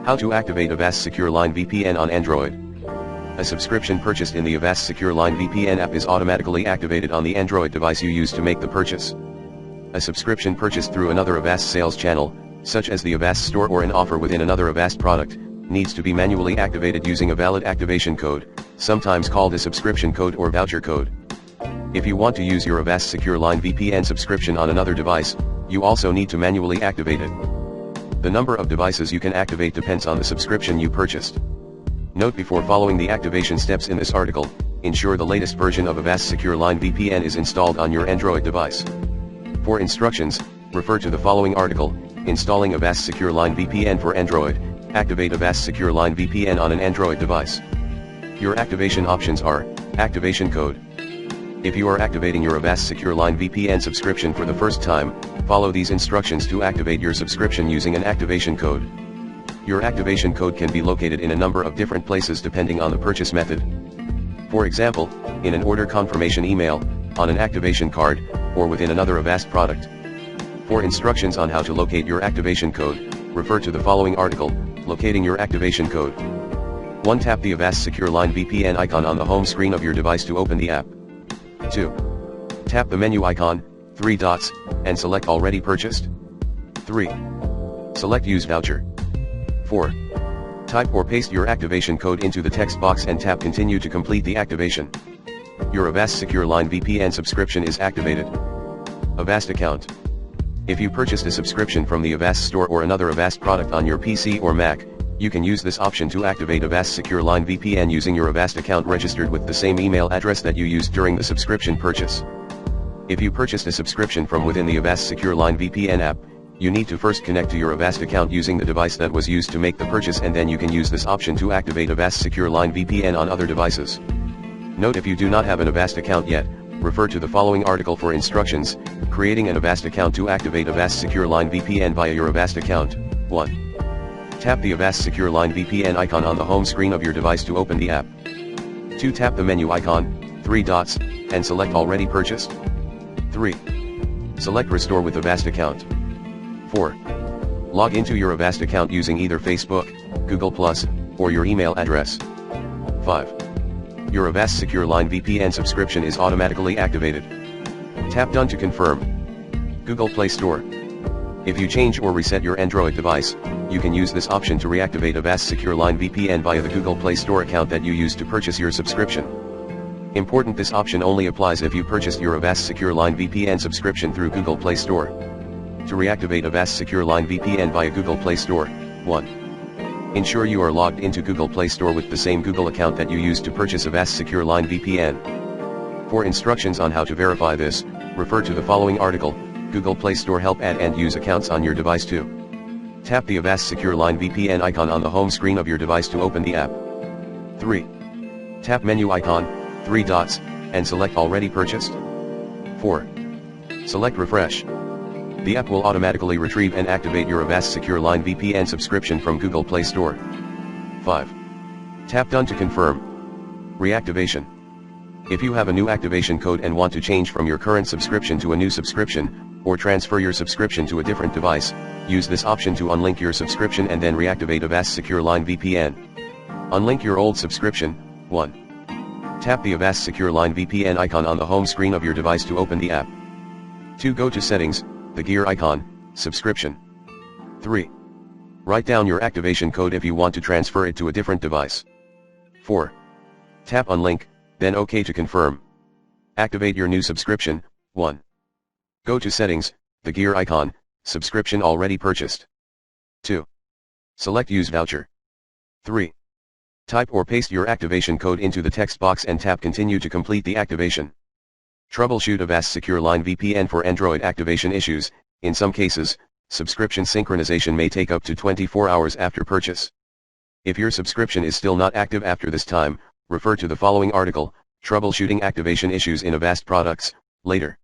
How to activate Avast SecureLine VPN on Android. A subscription purchased in the Avast SecureLine VPN app is automatically activated on the Android device you use to make the purchase. A subscription purchased through another Avast sales channel, such as the Avast store or an offer within another Avast product, needs to be manually activated using a valid activation code, sometimes called a subscription code or voucher code. If you want to use your Avast SecureLine VPN subscription on another device, you also need to manually activate it. The number of devices you can activate depends on the subscription you purchased. Note: before following the activation steps in this article, ensure the latest version of Avast SecureLine VPN is installed on your Android device. For instructions, refer to the following article, Installing Avast SecureLine VPN for Android. Activate Avast SecureLine VPN on an Android device. Your activation options are: activation code. If you are activating your Avast SecureLine VPN subscription for the first time, follow these instructions to activate your subscription using an activation code. Your activation code can be located in a number of different places depending on the purchase method. For example, in an order confirmation email, on an activation card, or within another Avast product. For instructions on how to locate your activation code, refer to the following article, Locating Your Activation Code. 1. Tap the Avast SecureLine VPN icon on the home screen of your device to open the app. 2. Tap the menu icon, 3 dots, and select Already Purchased. 3. Select Use Voucher. 4. Type or paste your activation code into the text box and tap Continue to complete the activation. Your Avast SecureLine VPN subscription is activated. Avast account. If you purchased a subscription from the Avast store or another Avast product on your PC or Mac, you can use this option to activate Avast SecureLine VPN using your Avast account registered with the same email address that you used during the subscription purchase. If you purchased a subscription from within the Avast SecureLine VPN app, you need to first connect to your Avast account using the device that was used to make the purchase, and then you can use this option to activate Avast SecureLine VPN on other devices. Note: if you do not have an Avast account yet, refer to the following article for instructions, Creating an Avast account to activate Avast SecureLine VPN via your Avast account. 1. Tap the Avast SecureLine VPN icon on the home screen of your device to open the app. 2. Tap the menu icon, 3 dots, and select Already Purchased. 3. Select Restore with Avast account. 4. Log into your Avast account using either Facebook, Google+, or your email address. 5. Your Avast SecureLine VPN subscription is automatically activated. Tap Done to confirm. Google Play Store. If you change or reset your Android device, you can use this option to reactivate Avast SecureLine VPN via the Google Play Store account that you used to purchase your subscription. Important: this option only applies if you purchased your Avast SecureLine VPN subscription through Google Play Store. To reactivate Avast SecureLine VPN via Google Play Store, 1. Ensure you are logged into Google Play Store with the same Google account that you used to purchase Avast SecureLine VPN. For instructions on how to verify this, refer to the following article, Google Play Store Help Add and Use Accounts on your device. 2. Tap the Avast SecureLine VPN icon on the home screen of your device to open the app. 3. Tap menu icon, 3 dots, and select Already Purchased. 4. Select Refresh. The app will automatically retrieve and activate your Avast SecureLine VPN subscription from Google Play Store. 5. Tap Done to confirm. Reactivation. If you have a new activation code and want to change from your current subscription to a new subscription, or transfer your subscription to a different device, use this option to unlink your subscription and then reactivate Avast SecureLine VPN. Unlink your old subscription. 1. Tap the Avast SecureLine VPN icon on the home screen of your device to open the app. 2. Go to Settings, the gear icon, Subscription. 3. Write down your activation code if you want to transfer it to a different device. 4. Tap Unlink, then OK to confirm. Activate your new subscription. 1. Go to Settings, the gear icon, Subscription already purchased. 2. Select Use Voucher. 3. Type or paste your activation code into the text box and tap Continue to complete the activation. Troubleshoot Avast SecureLine VPN for Android activation issues. In some cases, subscription synchronization may take up to 24 hours after purchase. If your subscription is still not active after this time, refer to the following article, Troubleshooting Activation Issues in Avast Products, later.